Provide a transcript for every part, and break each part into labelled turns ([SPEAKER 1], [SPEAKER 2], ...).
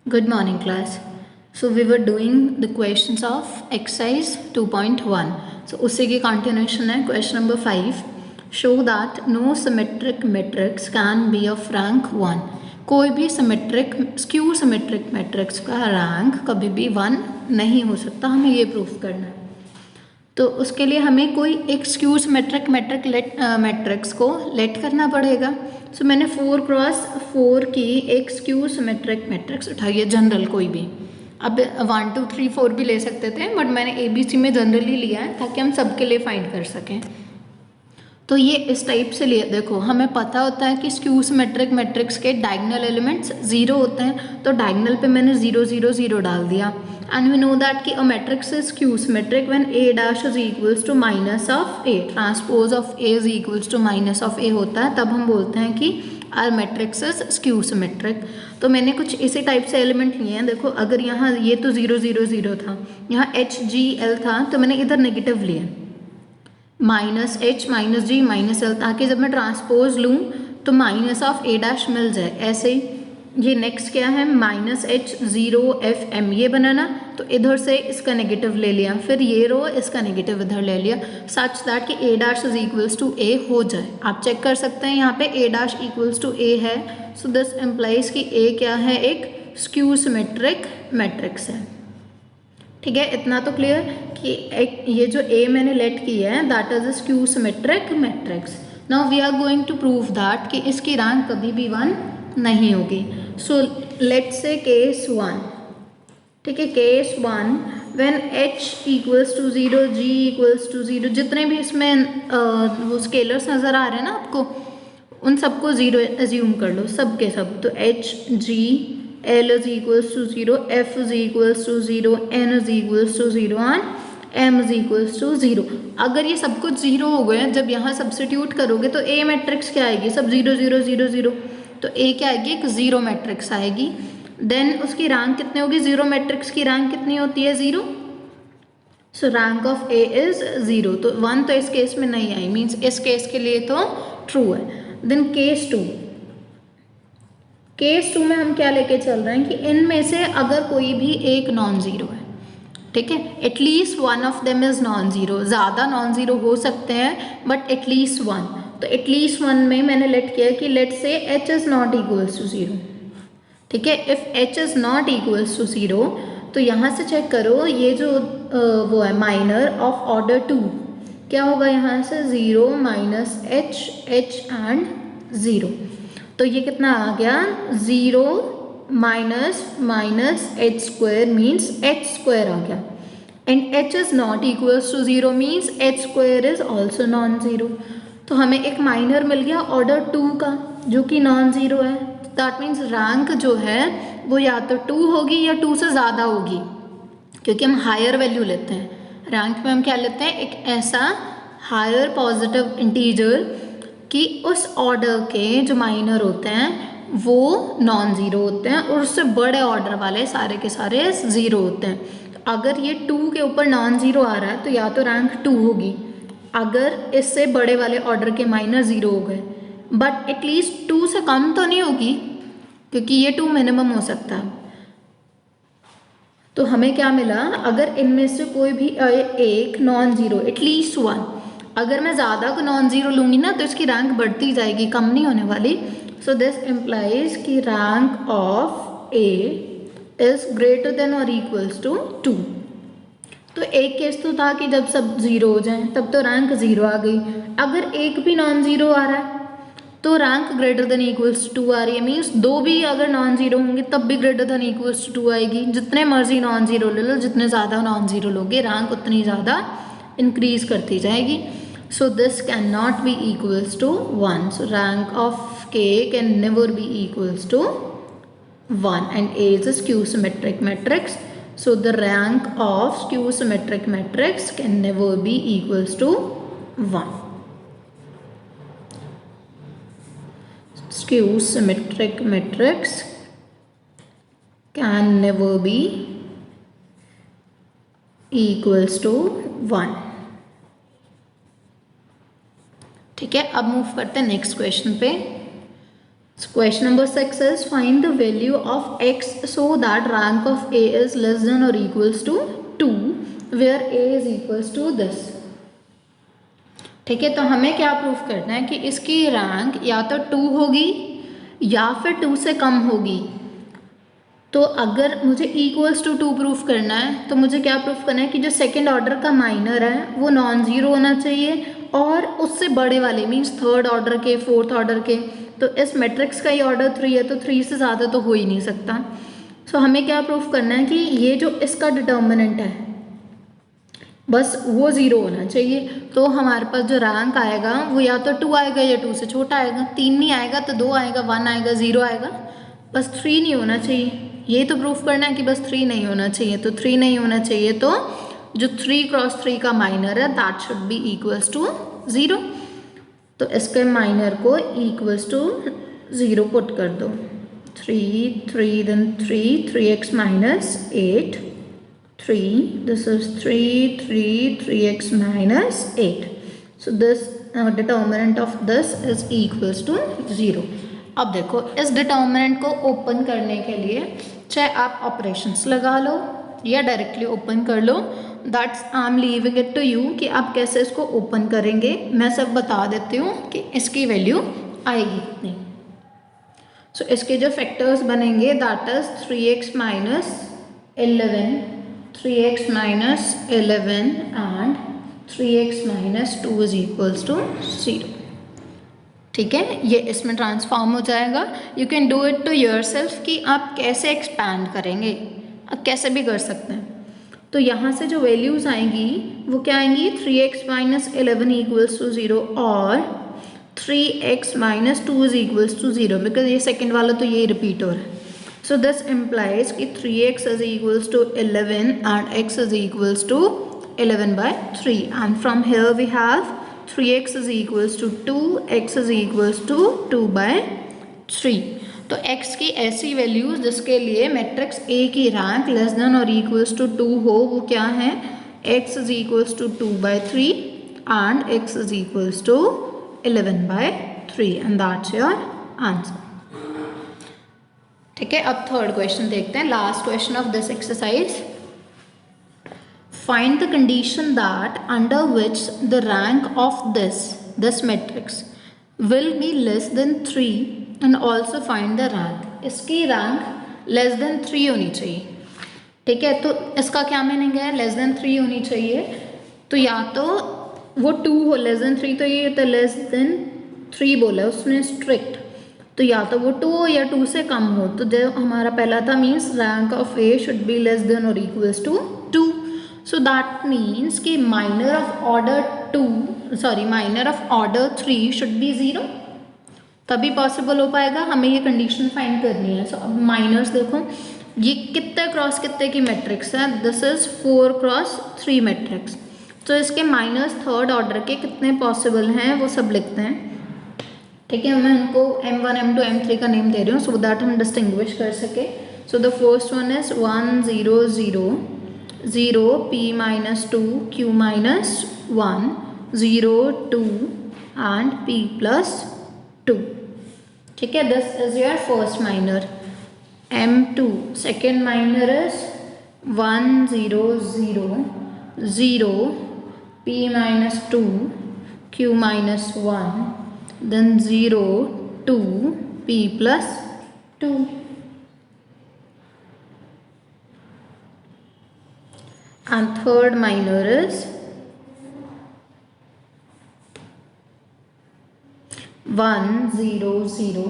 [SPEAKER 1] Good morning, class. So we were doing the questions of exercise 2.1. So उसी की continuation है question number 5. Show that no symmetric matrix can be of rank 1. कोई भी symmetric skew symmetric matrix का rank कभी भी 1 नहीं हो सकता, हमें ये proof करना है. तो उसके लिए हमें कोई एक स्क्यू सिमेट्रिक मैट्रिक्स को लेट करना पड़ेगा. सो मैंने 4x4 की एक स्क्यू सिमेट्रिक मैट्रिक्स उठाई है, जनरल कोई भी. अब 1 2 3 4 भी ले सकते थे, बट मैंने ABC में जनरली लिया है ताकि हम सबके लिए फाइंड कर सकें. तो ये इस टाइप से लिया. देखो हमें पता होता है कि स्क्यू सिमेट्रिक मैट्रिक्स के डायगोनल एलिमेंट्स 0 होते हैं, तो डायगोनल पे मैंने 0 0 0 डाल दिया. एंड वी नो दैट कि a matrix is skew symmetric when A dash is equals to minus of A, transpose of A is equals to minus of A होता है, तब हम बोलते हैं कि R matrix is skew symmetric. तो मैंने कुछ इसी टाइप से एलिमेंट लिए हैं. देखो अगर यहाँ ये तो 0 0 0 था, यहाँ HGL था, तो मैंने इधर नेगेटिव लिया minus H minus G minus L, ताकि जब मैं ट्रांसपोज लूँ तो माइनस ऑफ A डैश मिल जाए. ऐसे ही ये नेक्स्ट क्या है, माइनस H 0 FM ये बनाना, तो इधर से इसका नेगेटिव ले लिया, फिर ये रो इसका नेगेटिव इधर ले लिया, सच दैट कि A dash is equals to A हो जाए. आप चेक कर सकते हैं यहाँ पे A dash equals to A है. सो दिस इम्प्लाइज कि A क्या है, एक स्क्यू सिमेट्रिक मैट्रिक्स है. ठीक है, इतना तो क्लियर कि एक ये जो A मैंने लेट किया है that is a skew symmetric matrix. Now we are going to prove that कि इसकी रैंक कभी भी 1 नहीं होगी. So let's say case 1. ठीक है, case 1 when H equals to 0, G equals to 0, जितने भी इसमें वो स्केलर्स नज़र आ रहे हैं ना आपको, उन सबको 0 एज्यूम कर लो, सब के सब. तो H G L is equals to 0, F is equals to 0, N is equals to 0 and M is equals to 0. अगर ये सब कुछ 0 हो गए, जब यहाँ सब्स्टिट्यूट करोगे तो A मैट्रिक्स क्या आएगी, सब 0 0 0 0, तो A क्या आएगी, एक 0 मैट्रिक्स आएगी. देन उसकी रैंक कितनी होगी, 0 मैट्रिक्स की रैंक कितनी होती है, 0. सो रैंक ऑफ A इज 0, तो 1 तो इस केस में नहीं आई, मीन्स इस केस के लिए तो ट्रू है. Then case 2. केस 2 में हम क्या लेके चल रहे हैं कि इनमें से अगर कोई भी एक नॉन ज़ीरो है, ठीक है, at least one of them is non zero. ज़्यादा नॉन ज़ीरो हो सकते हैं बट एटलीस्ट वन. तो एटलीस्ट वन में मैंने लेट किया कि let say H is not equals to 0. ठीक है, if H is not equals to 0, तो यहाँ से चेक करो, ये जो वो है माइनर ऑफ ऑर्डर 2, क्या होगा यहाँ से, 0 माइनस H एंड 0. तो ये कितना आ गया, 0 minus minus H square means H square आ गया. And H is not equals to 0 means H square is also non zero. तो हमें एक माइनर मिल गया ऑर्डर 2 का जो कि नॉन ज़ीरो है. दैट मीन्स रैंक जो है वो या तो 2 होगी या 2 से ज़्यादा होगी, क्योंकि हम हायर वैल्यू लेते हैं. रैंक में हम क्या लेते हैं, एक ऐसा हायर पॉजिटिव इंटीजर कि उस ऑर्डर के जो माइनर होते हैं वो नॉन ज़ीरो होते हैं और उससे बड़े ऑर्डर वाले सारे के सारे ज़ीरो होते हैं. तो अगर ये 2 के ऊपर नॉन ज़ीरो आ रहा है तो या तो रैंक 2 होगी, अगर इससे बड़े वाले ऑर्डर के माइनर 0 हो गए, बट एटलीस्ट 2 से कम तो नहीं होगी, क्योंकि ये 2 मिनिमम हो सकता है. तो हमें क्या मिला, अगर इनमें से कोई भी एक नॉन ज़ीरो, एटलीस्ट 1, अगर मैं ज़्यादा को नॉन ज़ीरो लूँगी ना तो इसकी रैंक बढ़ती जाएगी, कम नहीं होने वाली. सो दिस इम्प्लाइज कि rank of A is greater than और इक्वल्स टू 2. तो एक केस तो था कि जब सब 0 हो जाएं तब तो रैंक 0 आ गई. अगर एक भी नॉन ज़ीरो आ रहा है तो rank greater than equals to 2 आ रही है. मीन्स 2 भी अगर नॉन ज़ीरो होंगे तब भी ग्रेटर देन इक्वल्स टू 2 आएगी. जितने मर्जी नॉन ज़ीरो ले लो, जितने ज़्यादा नॉन ज़ीरो लोगे रैंक उतनी ज़्यादा इंक्रीज करती जाएगी. So this cannot be equals to 1. So rank of K can never be equals to 1, and A is a skew symmetric matrix. So the rank of skew symmetric matrix can never be equals to 1. Skew symmetric matrix can never be equals to 1. ठीक है, अब move करते हैं next question पे. So question number 6 is find the value of x so that rank of A is less than or equals to 2 where A is equals to this. ठीक है, तो हमें क्या प्रूफ करना है कि इसकी रैंक या तो 2 होगी या फिर 2 से कम होगी. तो अगर मुझे इक्वल्स टू 2 प्रूफ करना है तो मुझे क्या प्रूफ करना है कि जो सेकेंड ऑर्डर का माइनर है वो नॉन ज़ीरो होना चाहिए और उससे बड़े वाले मीन्स थर्ड ऑर्डर के, फोर्थ ऑर्डर के. तो इस मैट्रिक्स का ही ऑर्डर 3 है तो 3 से ज़्यादा तो हो ही नहीं सकता. सो हमें क्या प्रूफ करना है कि ये जो इसका डिटर्मिनेंट है बस वो ज़ीरो होना चाहिए. तो हमारे पास जो रैंक आएगा वो या तो 2 आएगा या 2 से छोटा आएगा. 3 नहीं आएगा तो 2 आएगा, 1 आएगा, 0 आएगा, बस 3 नहीं होना चाहिए. ये तो प्रूफ करना है कि बस 3 नहीं होना चाहिए. तो 3 नहीं होना चाहिए तो जो 3 क्रॉस 3 का माइनर है that should be equals to 0. तो इसके माइनर को इक्वल्स टू 0 पुट कर दो. 3 then 3x minus 8 3 this is 3x minus 8. So this determinant of this is equals to 0. अब देखो इस डिटर्मिनेंट को ओपन करने के लिए चाहे आप ऑपरेशंस लगा लो या डायरेक्टली ओपन कर लो, that's I am leaving it to you कि आप कैसे इसको ओपन करेंगे. मैं सब बता देती हूँ कि इसकी वैल्यू आएगी कितनी. सो इसके जो फैक्टर्स बनेंगे that is 3x minus 11 3x minus 11 and 3x minus 2 is equals to 0. ठीक है, ये इसमें ट्रांसफॉर्म हो जाएगा. You can do it to yourself कि आप कैसे एक्सपैंड करेंगे, आप कैसे भी कर सकते हैं. तो यहाँ से जो वैल्यूज़ आएंगी वो क्या आएंगी 3x माइनस 11 इक्वल्स टू 0 और 3x minus 2 is equals to 0 because ये सेकेंड वाला तो ये रिपीट हो रहा है. सो दिस इम्प्लाइज कि 3x is equals to 11 and x is equals to 11/3 and from here we have 3x is equals to 2, x is equals to 2/3. तो x की ऐसी वैल्यूज जिसके लिए मैट्रिक्स A की रैंक लेस देन और equals to 2 हो वो क्या है, x is equals to 2/3 and x is equals to 11/3 and that's your answer. ठीक है, अब थर्ड क्वेश्चन देखते हैं, last question of this exercise. Find the condition that under which the rank of this matrix will be less than 3 and also find the rank. इसकी rank less than 3 होनी चाहिए. ठीक है, तो इसका क्या मीनिंग है, लेस देन 3 होनी चाहिए. तो या तो वो 2 हो लेस देन 3, तो ये तो लेस देन 3 बोला है उसने स्ट्रिक्ट. तो या तो वो 2 हो या 2 से कम हो. तो जो हमारा पहला था means rank of A should be less than और equals to 2. So that means कि minor of order 3 should be 0. तभी पॉसिबल हो पाएगा. हमें ये कंडीशन फाइंड करनी है. सो अब माइनर्स देखो, ये कितने क्रॉस कितने की मैट्रिक्स है, दिस इज 4 क्रॉस 3 मैट्रिक्स. तो इसके माइनस थर्ड ऑर्डर के कितने पॉसिबल हैं वो सब लिखते हैं. ठीक है, मैं उनको M1 M2 M3 का नेम दे रही हूँ सो दैट हम डिस्टिंग्विश कर सके. So the first one is 1 0 0 0 p minus 2 q minus 1 0 2 and p plus 2. ठीक है, this is your first minor. M2 second minor is 1 0 0 0 p minus 2 q minus 1 then 0 2 p plus 2. And third minor is 1 0 0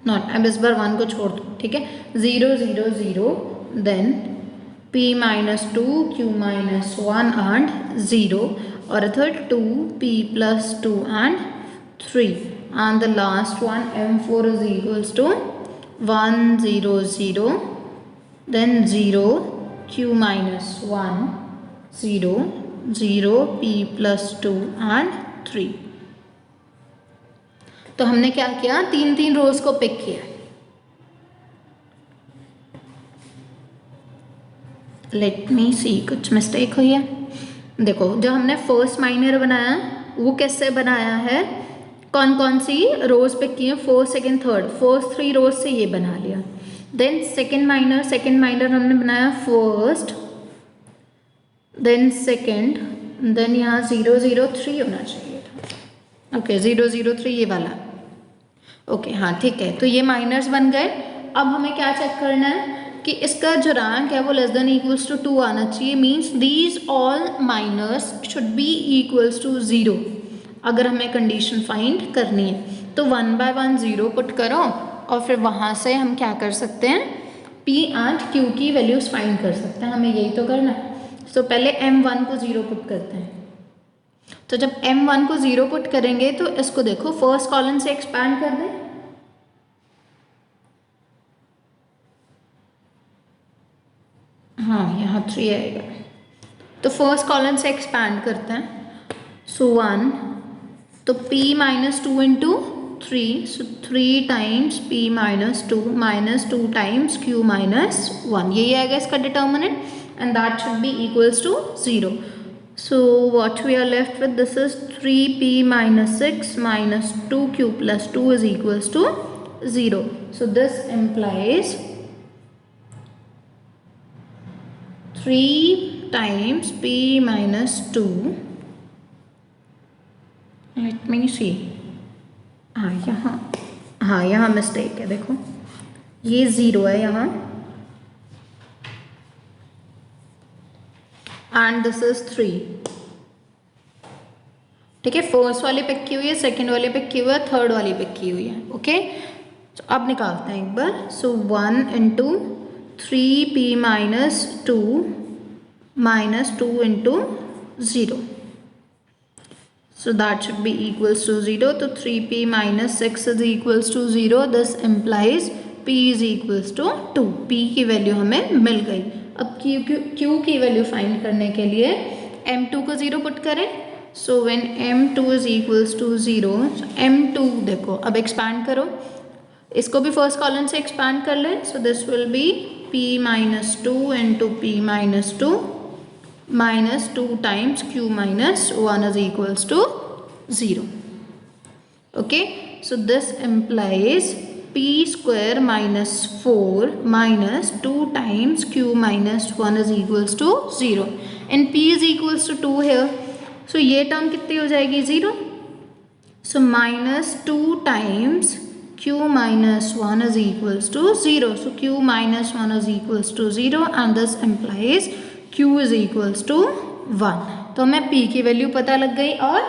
[SPEAKER 1] not, अब इस बार 1 को छोड़ दो. ठीक है, 0 0 0 then p minus 2 q minus 1 and 0 और third 2 p plus 2 and 3 and the last one M4 is equals to 1 0 0 then 0 q minus 1 0 0 p plus 2 and 3. तो हमने क्या किया, 3 रोज को पिक किया. लेट मी सी, कुछ मिस्टेक हुई है. देखो जो हमने फर्स्ट माइनर बनाया वो कैसे बनाया है, कौन कौन सी रोज पिक की है, फर्स्ट सेकंड थर्ड, फर्स्ट 3 रोज से ये बना लिया। देन सेकंड माइनर हमने बनाया फर्स्ट, देन सेकंड, देन यहाँ 0 0 3 होना चाहिए था। ओके 0 0 3 ये वाला। ओके हाँ ठीक है, तो ये माइनर्स बन गए। अब हमें क्या चेक करना है कि इसका जो रैंक है वो लेस देन इक्वल्स टू 2 आना चाहिए। Means these all minors should be equals to 0 अगर हमें कंडीशन फाइंड करनी है। तो 1 by 1 0 पुट करो और फिर वहाँ से हम क्या कर सकते हैं, P एंड Q की वैल्यूज फाइंड कर सकते हैं। हमें यही तो करना है। सो पहले M1 को 0 पुट करते हैं। तो जब M1 को 0 पुट करेंगे तो इसको देखो फर्स्ट कॉलम से एक्सपैंड कर दें। हाँ यहाँ 3 आएगा, तो फर्स्ट कॉलम से एक्सपैंड करते हैं। सो 1, तो P minus 2 into 3, so 3 times P minus 2 times Q minus 1, यही आएगा इसका determinant and that should be equals to 0. So what we are left with, this is 3P minus 6 minus 2Q plus 2 is equals to 0. So this implies 3 times P minus 2. Let me see. यहाँ mistake है, देखो ये 0 है यहाँ and this is 3. ठीक है, first वाली pick की हुई है, सेकेंड वाली पिक की हुई है, थर्ड वाली पिक की हुई है. ओके तो अब निकालते हैं एक बार. सो 1 into 3P minus 2 minus 2 into 0. So that should be equals to 0. So 3P minus 6 is equals to 0. This implies P is equals to 2. P की वैल्यू हमें मिल गई. अब Q की वैल्यू फाइंड करने के लिए M2 को 0 पुट करें. So when M2 is equals to 0, so M2 देखो अब एक्सपैंड करो, इसको भी फर्स्ट कॉलम से एक्सपैंड कर लें. So this will be P minus 2 into P minus 2 minus 2 times Q minus 1 is equals to 0. Okay, so this implies P square minus 4 minus 2 times Q minus 1 is equals to 0. And P is equals to 2 here. So ये term कितनी हो जाएगी, 0. So minus 2 times Q minus 1 is equals to 0. So Q minus 1 is equals to 0 and this implies Q is equals to 1. तो हमें P की value पता लग गई और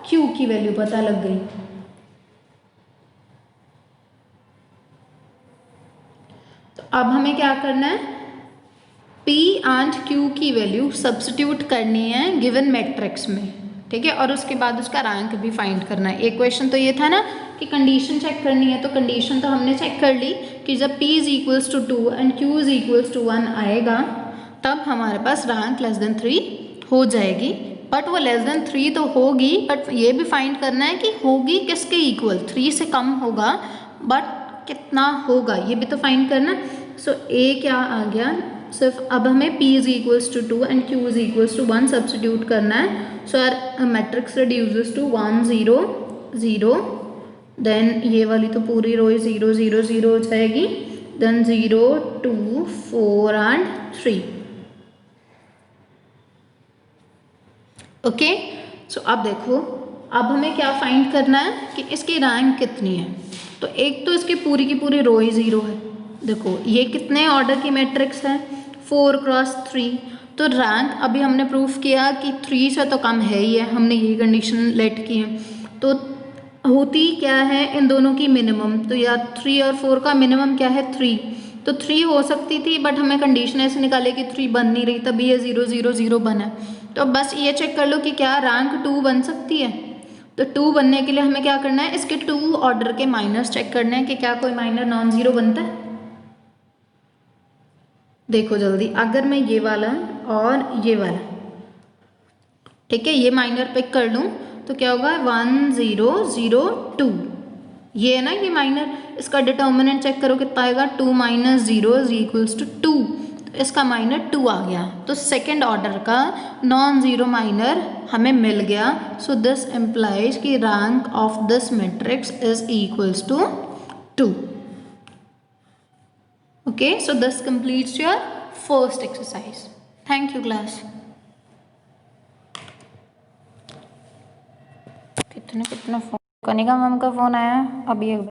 [SPEAKER 1] Q की वैल्यू पता लग गई. तो अब हमें क्या करना है, P एंड Q की वैल्यू सब्स्टिट्यूट करनी है गिवन मैट्रिक्स में. ठीक है, और उसके बाद उसका रैंक भी फाइंड करना है. एक क्वेश्चन तो ये था ना कि कंडीशन चेक करनी है, तो कंडीशन तो हमने चेक कर ली कि जब P is equals to 2 and Q is equals to 1 आएगा तब हमारे पास रैंक लेस देन 3 हो जाएगी. बट वो लेस देन 3 तो होगी, बट ये भी फाइंड करना है कि होगी किसके इक्वल. 3 से कम होगा बट कितना होगा ये भी तो फाइंड करना. सो A क्या आ गया, सिर्फ अब हमें P is equals to 2 and Q is equals to 1 substitute करना है. So our matrix reduces to 1 0 0. Then ये वाली तो पूरी रो 0 0 0 हो जाएगी. Then 0 2 4 and 3. ओके सो अब देखो, अब हमें क्या फाइंड करना है कि इसकी रैंक कितनी है. तो एक तो इसकी पूरी की पूरी रो ही 0 है. देखो ये कितने ऑर्डर की मैट्रिक्स है, 4 क्रॉस 3. तो रैंक अभी हमने प्रूफ किया कि 3 से तो कम है ही है, हमने ये कंडीशन लेट की है. तो होती क्या है इन दोनों की मिनिमम, तो या 3 और 4 का मिनिमम क्या है 3. तो 3 हो सकती थी बट हमें कंडीशन ऐसे निकाले कि 3 बन नहीं रही, तभी ये 0 0 0 बना. तो बस ये चेक कर लो कि क्या रैंक 2 बन सकती है. तो 2 बनने के लिए हमें क्या करना है, इसके 2 ऑर्डर के माइनर्स चेक करने हैं कि क्या कोई माइनर नॉन जीरो बनता है. देखो जल्दी, अगर मैं ये वाला और ये वाला, ठीक है, ये माइनर पिक कर लूँ तो क्या होगा 1 0 0 2. ये है ना ये माइनर, इसका डिटर्मिनेंट चेक करो कितना आएगा, 2 माइनस 0 इज इक्वल्स टू 2. तो इसका माइनर 2 आ गया, तो सेकेंड ऑर्डर का नॉन ज़ीरो माइनर हमें मिल गया। सो दिस इम्प्लाइज कि rank of this matrix is equals to 2. Okay, so this completes your first exercise. Thank you class. कितना फोन, कनिका मैम का फोन आया अभी।